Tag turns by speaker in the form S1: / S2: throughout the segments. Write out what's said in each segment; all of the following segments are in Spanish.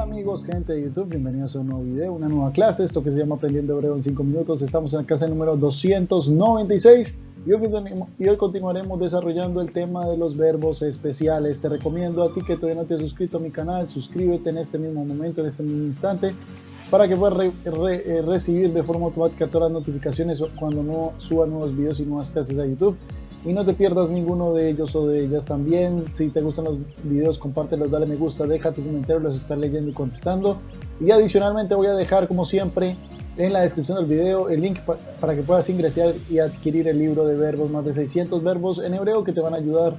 S1: Hola amigos, gente de YouTube, bienvenidos a un nuevo video, una nueva clase, esto que se llama Aprendiendo Hebreo en 5 minutos. Estamos en la clase número 296 y hoy continuaremos desarrollando el tema de los verbos especiales. Te recomiendo a ti que todavía no te has suscrito a mi canal, suscríbete en este mismo momento, en este mismo instante, para que puedas recibir de forma automática todas las notificaciones cuando no suba nuevos videos y nuevas clases a YouTube. Y no te pierdas ninguno de ellos o de ellas también. Si te gustan los videos, compártelos, dale me gusta, deja tu comentario, los estaré leyendo y contestando. Y adicionalmente voy a dejar, como siempre, en la descripción del video el link para que puedas ingresar y adquirir el libro de verbos, más de 600 verbos en hebreo que te van a ayudar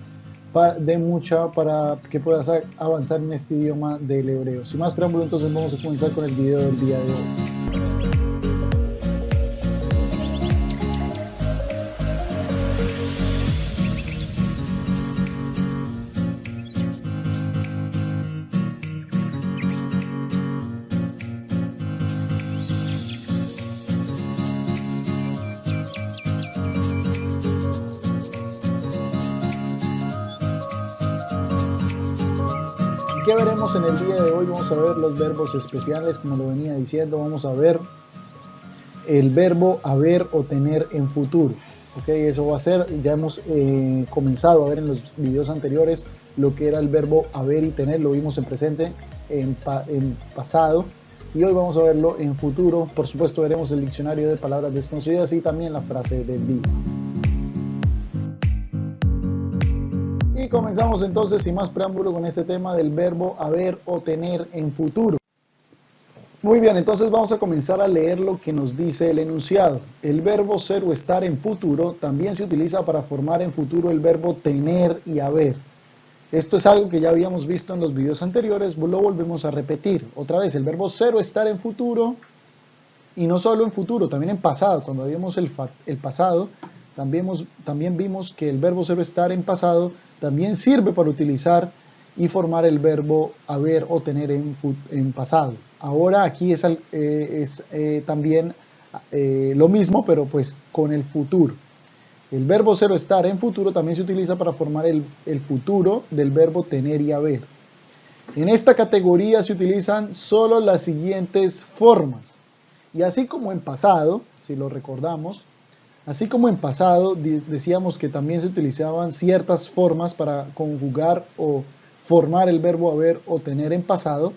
S1: para que puedas avanzar en este idioma del hebreo. Sin más preámbulo, entonces vamos a comenzar con el video del día de hoy. ¿Qué veremos en el día de hoy? Vamos a ver los verbos especiales, como lo venía diciendo. Vamos a ver el verbo haber o tener en futuro. ¿Ok? Eso va a ser, ya hemos comenzado a ver en los videos anteriores lo que era el verbo haber y tener. Lo vimos en presente, en pasado, y hoy vamos a verlo en futuro. Por supuesto veremos el diccionario de palabras desconocidas y también la frase del día. Y comenzamos entonces sin más preámbulo con este tema del verbo haber o tener en futuro. Muy bien, entonces vamos a comenzar a leer lo que nos dice el enunciado. El verbo ser o estar en futuro también se utiliza para formar en futuro el verbo tener y haber. Esto es algo que ya habíamos visto en los videos anteriores, lo volvemos a repetir. Otra vez, el verbo ser o estar en futuro, y no solo en futuro, también en pasado. Cuando vimos el pasado, también vimos que el verbo ser o estar en pasado también sirve para utilizar y formar el verbo haber o tener en pasado. Ahora aquí es también lo mismo, pero pues con el futuro. El verbo ser o estar en futuro también se utiliza para formar el futuro del verbo tener y haber. En esta categoría se utilizan solo las siguientes formas. Y así como en pasado, si lo recordamos, así como en pasado decíamos que también se utilizaban ciertas formas para conjugar o formar el verbo haber o tener en pasado,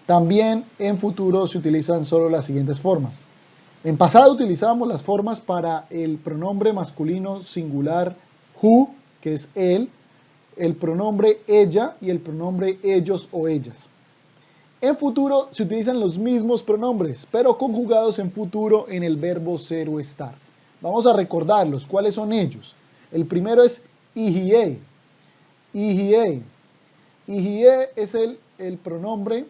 S1: también en futuro se utilizan solo las siguientes formas. En pasado utilizábamos las formas para el pronombre masculino singular who, que es él, el pronombre ella y el pronombre ellos o ellas. En futuro se utilizan los mismos pronombres, pero conjugados en futuro en el verbo ser o estar. Vamos a recordarlos. ¿Cuáles son ellos? El primero es ihie. Ihie. Ihie es el pronombre,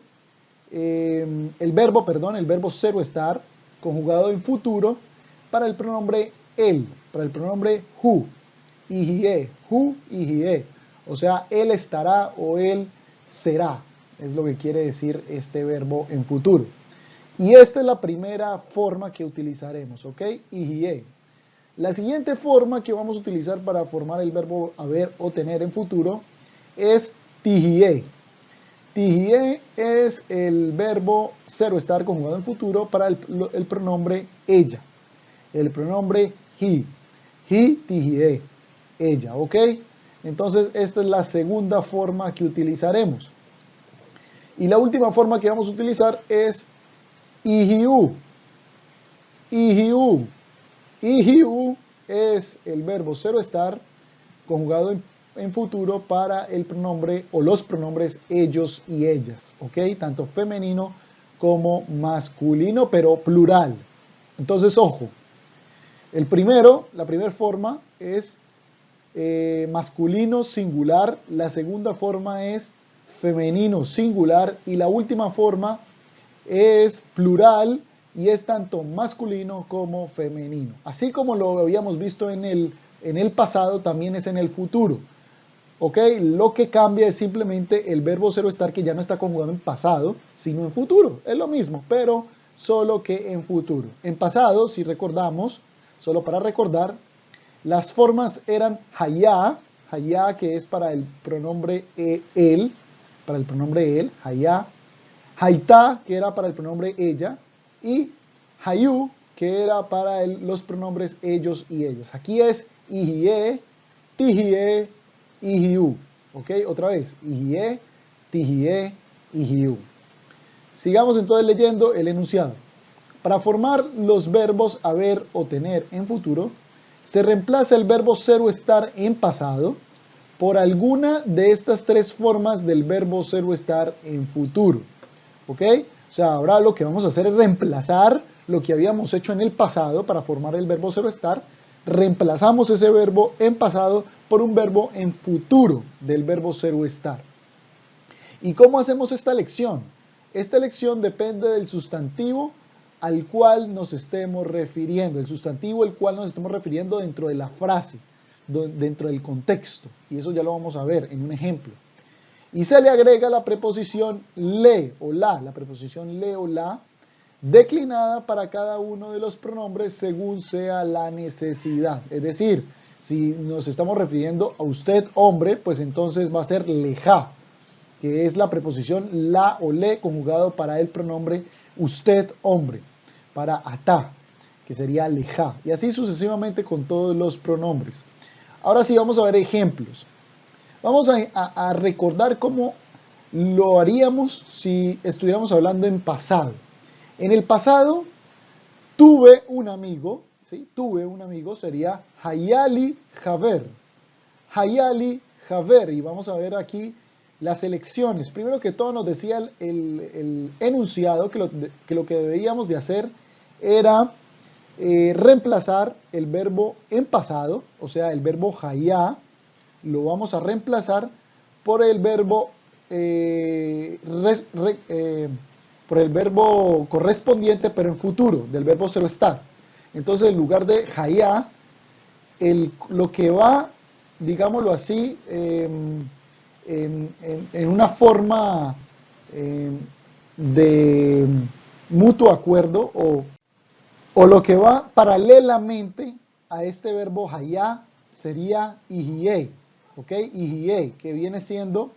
S1: el verbo ser o estar, conjugado en futuro para el pronombre él, para el pronombre who. Ihie, who, ihie. O sea, él estará o él será. Es lo que quiere decir este verbo en futuro. Y esta es la primera forma que utilizaremos, ¿ok? Ihie. La siguiente forma que vamos a utilizar para formar el verbo haber o tener en futuro es tihie. Tihie es el verbo ser o estar conjugado en futuro para el pronombre ella. El pronombre he. He tihie. Ella, ¿ok? Entonces esta es la segunda forma que utilizaremos. Y la última forma que vamos a utilizar es ihiu. Ihiu. Ihiu es el verbo ser o estar conjugado en futuro para el pronombre o los pronombres ellos y ellas, ¿ok? Tanto femenino como masculino, pero plural. Entonces, ojo, la primera forma es masculino singular, la segunda forma es femenino singular y la última forma es plural y es tanto masculino como femenino. Así como lo habíamos visto en el pasado, también es en el futuro. ¿Ok? Lo que cambia es simplemente el verbo ser o estar, que ya no está conjugado en pasado, sino en futuro. Es lo mismo, pero solo que en futuro. En pasado, si recordamos, solo para recordar, las formas eran hayá, que es para el pronombre él, hayá, Haitá, que era para el pronombre ella, y hayu, que era para los pronombres ellos y ellas. Aquí es ihie, tihie, ihiu. ¿Ok? Otra vez, ihie, tihie, ihiu. Sigamos entonces leyendo el enunciado. Para formar los verbos haber o tener en futuro, se reemplaza el verbo ser o estar en pasado por alguna de estas tres formas del verbo ser o estar en futuro. ¿Ok? O sea, ahora lo que vamos a hacer es reemplazar lo que habíamos hecho en el pasado para formar el verbo ser o estar. Reemplazamos ese verbo en pasado por un verbo en futuro del verbo ser o estar. ¿Y cómo hacemos esta elección? Esta elección depende del sustantivo al cual nos estemos refiriendo, el sustantivo al cual nos estemos refiriendo dentro de la frase, dentro del contexto. Y eso ya lo vamos a ver en un ejemplo. Y se le agrega la preposición le o la preposición le o la, declinada para cada uno de los pronombres según sea la necesidad. Es decir, si nos estamos refiriendo a usted hombre, pues entonces va a ser leja, que es la preposición la o le conjugado para el pronombre usted hombre, para atá, que sería leja, y así sucesivamente con todos los pronombres. Ahora sí vamos a ver ejemplos. Vamos a recordar cómo lo haríamos si estuviéramos hablando en pasado. En el pasado tuve un amigo, ¿sí? Tuve un amigo, sería Hayali Javer. Hayali Javer, y vamos a ver aquí las elecciones. Primero que todo nos decía el enunciado que lo que deberíamos de hacer era reemplazar el verbo en pasado, o sea, el verbo hayá, lo vamos a reemplazar por el verbo correspondiente, pero en futuro, del verbo ser o estar. Entonces, en lugar de hayá, lo que va, digámoslo así, en una forma de mutuo acuerdo o lo que va paralelamente a este verbo hayá sería ihie, ¿ok? Ihie, que viene siendo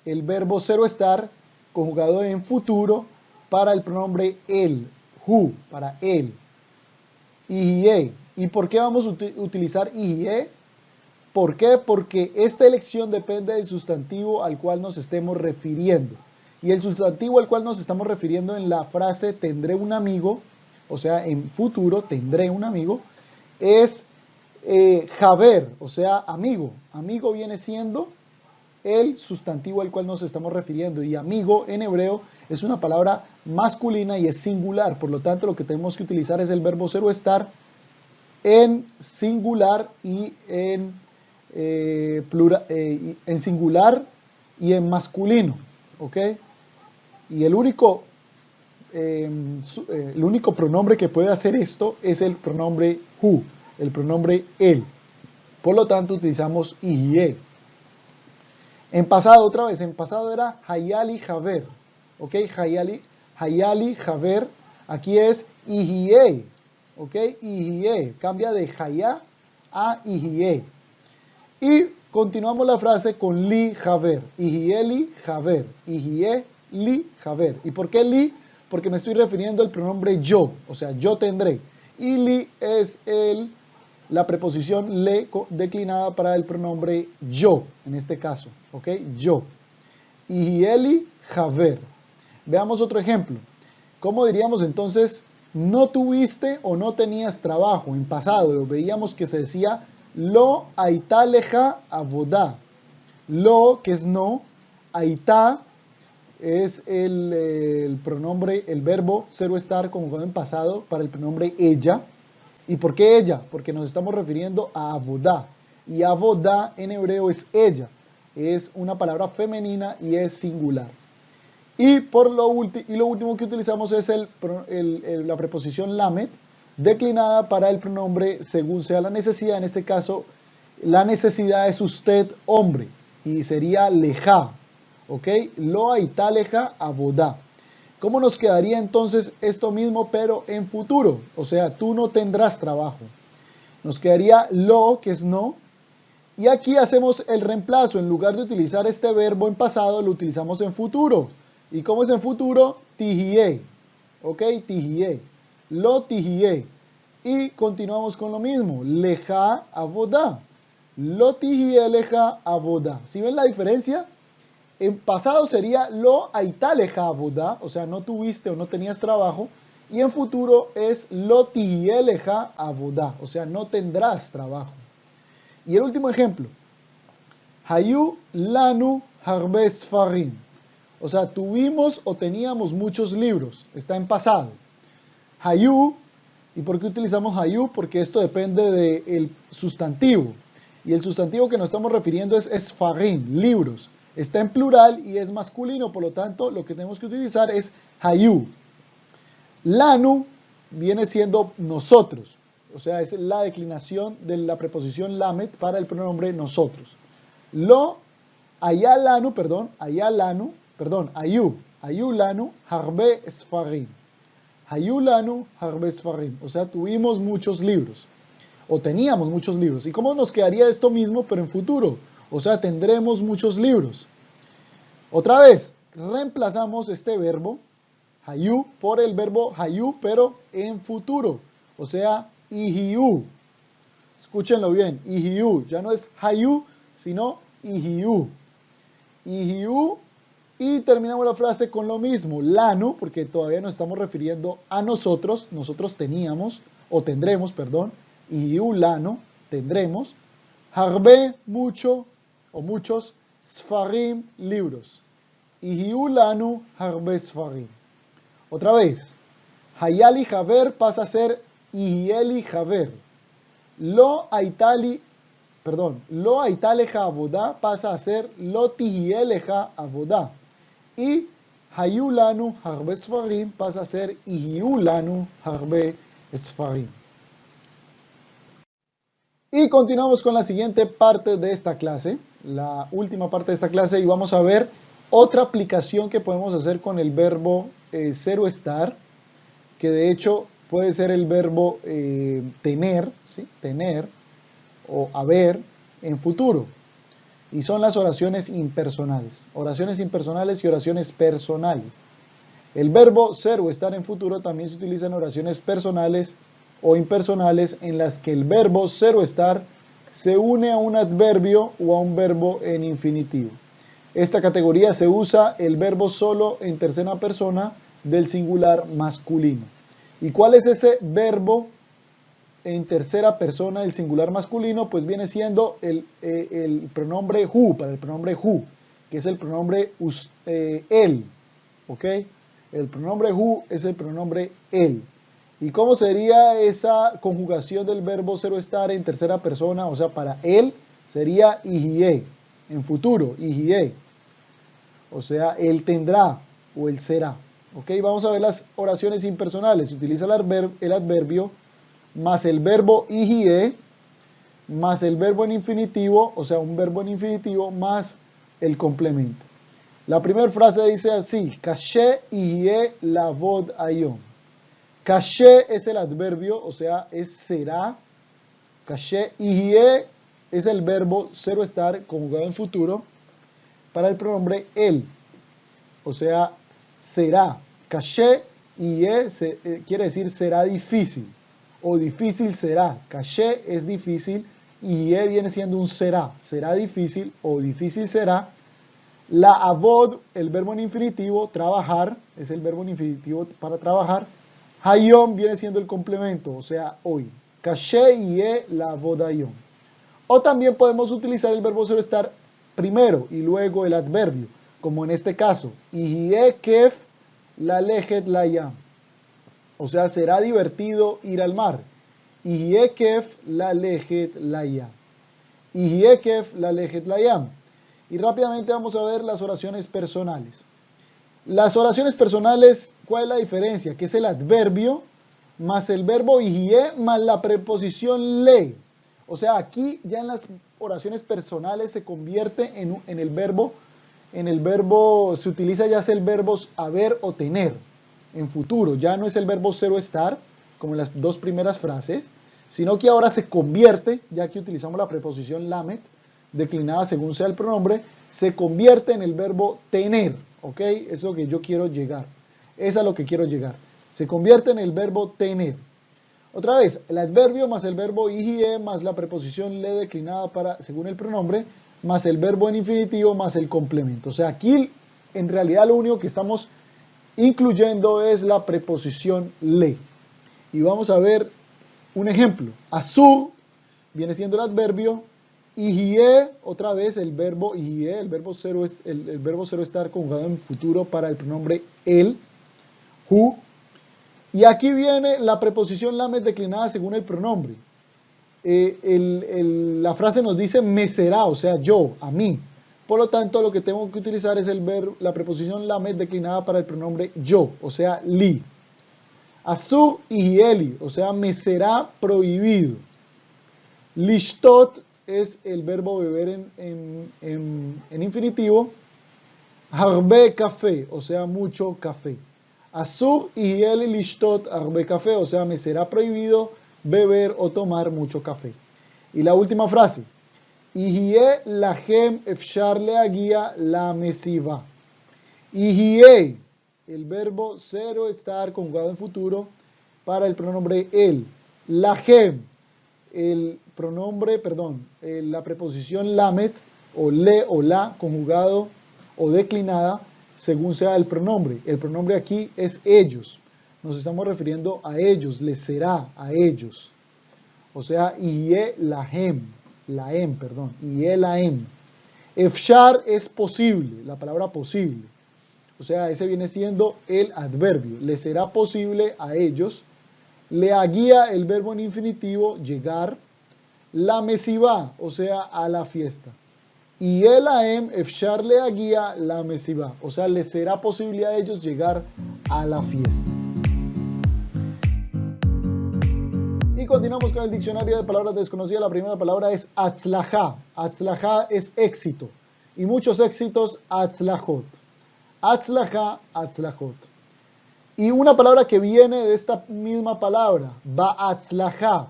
S1: el verbo ser o estar conjugado en futuro para el pronombre él, hu, para él. Ihie. ¿Y por qué vamos a utilizar ihie? ¿Por qué? Porque esta elección depende del sustantivo al cual nos estemos refiriendo. Y el sustantivo al cual nos estamos refiriendo en la frase tendré un amigo, o sea, en futuro tendré un amigo, es Javer, o sea, amigo. Amigo viene siendo el sustantivo al cual nos estamos refiriendo. Y amigo en hebreo es una palabra masculina y es singular. Por lo tanto, lo que tenemos que utilizar es el verbo ser o estar en singular y en en singular y en masculino, ¿ok? Y el único pronombre que puede hacer esto es el pronombre hu, el pronombre él. Por lo tanto, utilizamos ihie. En pasado, otra vez, en pasado era hayali javer, ¿ok? Hayali javer, aquí es ihie, ¿ok? Ihie, cambia de hayá a ihie. Y continuamos la frase con li javer, ihieli javer, ihieli javer. ¿Y por qué li? Porque me estoy refiriendo al pronombre yo, o sea, yo tendré. Y li es la preposición le declinada para el pronombre yo, en este caso, ¿ok? Yo. Ihieli javer. Veamos otro ejemplo. ¿Cómo diríamos entonces no tuviste o no tenías trabajo? En pasado lo veíamos que se decía lo aitá leja avodah. Lo, que es no, aitá es el pronombre, el verbo ser o estar conjugado en pasado para el pronombre ella. ¿Y por qué ella? Porque nos estamos refiriendo a avodah. Y avodah en hebreo es ella. Es una palabra femenina y es singular. Y lo último que utilizamos es la preposición lamet, declinada para el pronombre según sea la necesidad. En este caso, la necesidad es usted hombre y sería leja, ¿ok? Lo aitá leja avodah. ¿Cómo nos quedaría entonces esto mismo pero en futuro? O sea, tú no tendrás trabajo. Nos quedaría lo, que es no, y aquí hacemos el reemplazo. En lugar de utilizar este verbo en pasado, lo utilizamos en futuro. ¿Y cómo es en futuro? Tihie. ¿Ok? Tihie. Lo tihie. Y continuamos con lo mismo. Leja avoda. Lo tihie leja avoda. ¿Sí ven la diferencia? En pasado sería lo aita leja avoda. O sea, no tuviste o no tenías trabajo. Y en futuro es lo tihie leja avoda. O sea, no tendrás trabajo. Y el último ejemplo. Hayu lanu harbe sfarim. O sea, tuvimos o teníamos muchos libros. Está en pasado. Hayu, ¿y por qué utilizamos hayu? Porque esto depende del sustantivo. Y el sustantivo que nos estamos refiriendo es sfarim, libros. Está en plural y es masculino, por lo tanto, lo que tenemos que utilizar es hayu. Lanu viene siendo nosotros. O sea, es la declinación de la preposición lamet para el pronombre nosotros. Lo, ayalanu, ayulanu, harbe sfarim. Ayulanu, harbe sfarim. O sea, tuvimos muchos libros. O teníamos muchos libros. ¿Y cómo nos quedaría esto mismo, pero en futuro? O sea, tendremos muchos libros. Otra vez, reemplazamos este verbo, hayu, por el verbo hayu, pero en futuro. O sea, ihiu. Escúchenlo bien, ihiu. Ya no es hayu, sino ihiu. Ihiu. Y terminamos la frase con lo mismo, lanu, porque todavía nos estamos refiriendo a nosotros. Nosotros teníamos, o tendremos, perdón. Ihiu lanu, tendremos. Harbe, mucho, o muchos. Sfarim, libros. Ihiu lanu, harbe sfarim. Otra vez. Hayali Haver pasa a ser Ihieli Haver. Lo aitaleja avoda pasa a ser lo tihieleja avoda. Y hayulanu harbe sfarim pasa a ser ihiulanu harbe sfarim. Y continuamos con la siguiente parte de esta clase, la última parte de esta clase, y vamos a ver otra aplicación que podemos hacer con el verbo ser o estar, que de hecho puede ser el verbo tener, ¿sí? Tener o haber en futuro. Y son las oraciones impersonales. Oraciones impersonales y oraciones personales. El verbo ser o estar en futuro también se utiliza en oraciones personales o impersonales en las que el verbo ser o estar se une a un adverbio o a un verbo en infinitivo. Esta categoría se usa el verbo solo en tercera persona del singular masculino. ¿Y cuál es ese verbo en tercera persona del singular masculino? Pues viene siendo el pronombre who, para el pronombre who, que es el pronombre él, ¿ok? El pronombre who es el pronombre él. ¿Y cómo sería esa conjugación del verbo ser o estar en tercera persona? O sea, para él sería ihie, en futuro, ihie. O sea, él tendrá o él será. ¿Ok? Vamos a ver las oraciones impersonales. Se utiliza el adverbio más el verbo ihie, más el verbo en infinitivo, o sea, un verbo en infinitivo, más el complemento. La primera frase dice así, Kashe ihie lavod ayom. Kashe es el adverbio, o sea, es será. Kashe ihie es el verbo ser o estar, conjugado en futuro, para el pronombre él, o sea, será. Kashe ihie quiere decir será difícil. O difícil será. Kashe es difícil y viene siendo un será. Será difícil o difícil será. La avod, el verbo en infinitivo, trabajar, es el verbo en infinitivo para trabajar. Hayom viene siendo el complemento, o sea, hoy. Kashe y la avod hayom. O también podemos utilizar el verbo ser estar primero y luego el adverbio, como en este caso. Ihie kef la lejet la yam. O sea, será divertido ir al mar. Ihiekef la lejet la yam. Ihiekef la lejet la yam. Y rápidamente vamos a ver las oraciones personales. Las oraciones personales, ¿cuál es la diferencia? Que es el adverbio más el verbo ihie más la preposición le. O sea, aquí ya en las oraciones personales se convierte en el verbo, se utiliza ya sea el verbo haber o tener. En futuro, ya no es el verbo ser o estar, como en las dos primeras frases, sino que ahora se convierte, ya que utilizamos la preposición lamet, declinada según sea el pronombre, se convierte en el verbo tener, ¿ok? Es lo que yo quiero llegar. Es a lo que quiero llegar. Se convierte en el verbo tener. Otra vez, el adverbio más el verbo IE más la preposición le declinada para, según el pronombre, más el verbo en infinitivo más el complemento. O sea, aquí en realidad lo único que estamos incluyendo es la preposición le. Y vamos a ver un ejemplo. Asur viene siendo el adverbio. IE, otra vez el verbo IE, el verbo cero es el verbo cero estar conjugado en futuro para el pronombre él, who. Y aquí viene la preposición lamed declinada según el pronombre. La frase nos dice me será, o sea, yo, a mí. Por lo tanto, lo que tengo que utilizar es la preposición lamed declinada para el pronombre yo, o sea, li. Asur y eli, o sea, me será prohibido. Lishtot es el verbo beber en infinitivo. Harbe café, o sea, mucho café. Asur y el lishtot harbe café, o sea, me será prohibido beber o tomar mucho café. Y la última frase. Ihie lahem efshar leagia la mesiva. Ihie, el verbo cero estar conjugado en futuro para el pronombre el. Lahem, el pronombre, la preposición lamet o le o la conjugado o declinada según sea el pronombre. El pronombre aquí es ellos. Nos estamos refiriendo a ellos, les será a ellos. O sea, ihie lahem, ihie lahem. Efshar es posible, la palabra posible. O sea, ese viene siendo el adverbio. Le será posible a ellos. Leagia, el verbo en infinitivo, llegar. La mesiva, o sea, a la fiesta. Y el aem, efshar leagia la mesiva. O sea, les será posible a ellos llegar a la fiesta. Y continuamos con el diccionario de palabras desconocidas. La primera palabra es atzlajá. Atzlajá es éxito. Y muchos éxitos, atzlajot. Atzlajá, atzlajot. Y una palabra que viene de esta misma palabra, beatzlajá.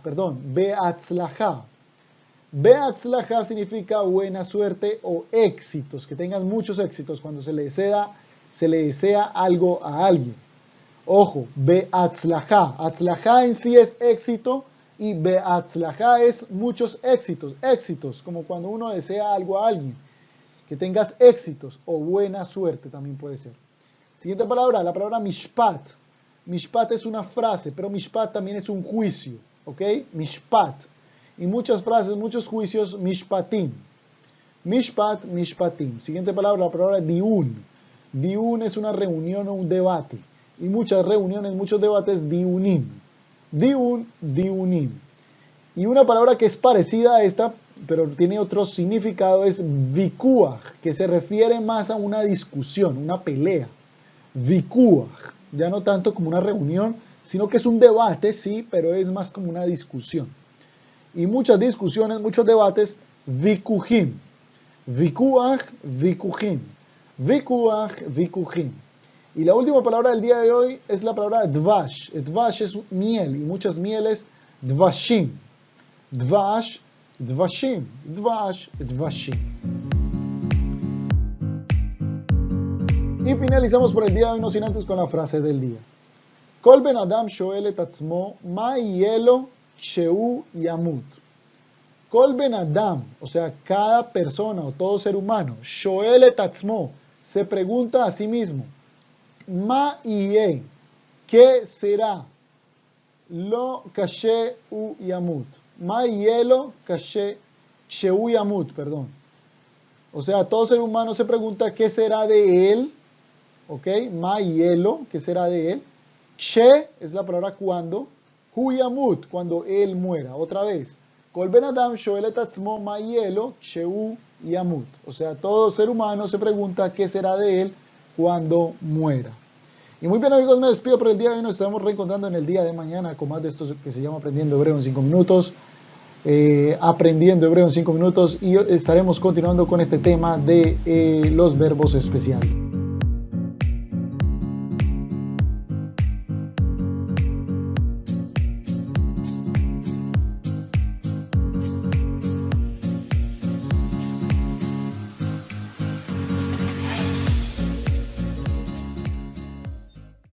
S1: Beatzlajá significa buena suerte o éxitos, que tengas muchos éxitos cuando se le desea algo a alguien. Ojo, beatzlajá. Atzlajá en sí es éxito y beatzlajá es muchos éxitos, como cuando uno desea algo a alguien. Que tengas éxitos o buena suerte también puede ser. Siguiente palabra, la palabra mishpat. Mishpat es una frase, pero mishpat también es un juicio, ¿ok? Mishpat. Y muchas frases, muchos juicios, mishpatim. Mishpat, mishpatim. Siguiente palabra, la palabra diun. Diun es una reunión o un debate. Y muchas reuniones, muchos debates, diunim. Diun, diunim. Y una palabra que es parecida a esta, pero tiene otro significado, es vikuach, que se refiere más a una discusión, una pelea. Vikuach, ya no tanto como una reunión, sino que es un debate, sí, pero es más como una discusión. Y muchas discusiones, muchos debates, vikujim. Vikuach, vikujim. Vikuach, vikujim. Y la última palabra del día de hoy es la palabra dvash. Dvash es miel y muchas mieles, dvashim. Dvash, dvashim. Dvash, dvashim. Y finalizamos por el día de hoy, no sin antes con la frase del día. Kol ben adam shoel et atzmo, ma yelo sheu yamut. Kol ben adam, o sea, cada persona o todo ser humano, shoel et atzmo, se pregunta a sí mismo, ma yeh, ¿qué será? Lo kashe u yamut. Ma yelo kashe sheu yamut, perdón. O sea, todo ser humano se pregunta qué será de él. ¿Ok? Ma yelo, ¿qué será de él? Che es la palabra cuando. Hu yamut, cuando él muera. Otra vez. Kol ben adam shoel et atzmo ma yelo sheu yamut. O sea, todo ser humano se pregunta qué será de él cuando muera. Y muy bien, amigos, me despido por el día de hoy. Nos estamos reencontrando en el día de mañana con más de esto que se llama Aprendiendo Hebreo en 5 minutos. Aprendiendo Hebreo en 5 minutos. Y estaremos continuando con este tema de los verbos especiales.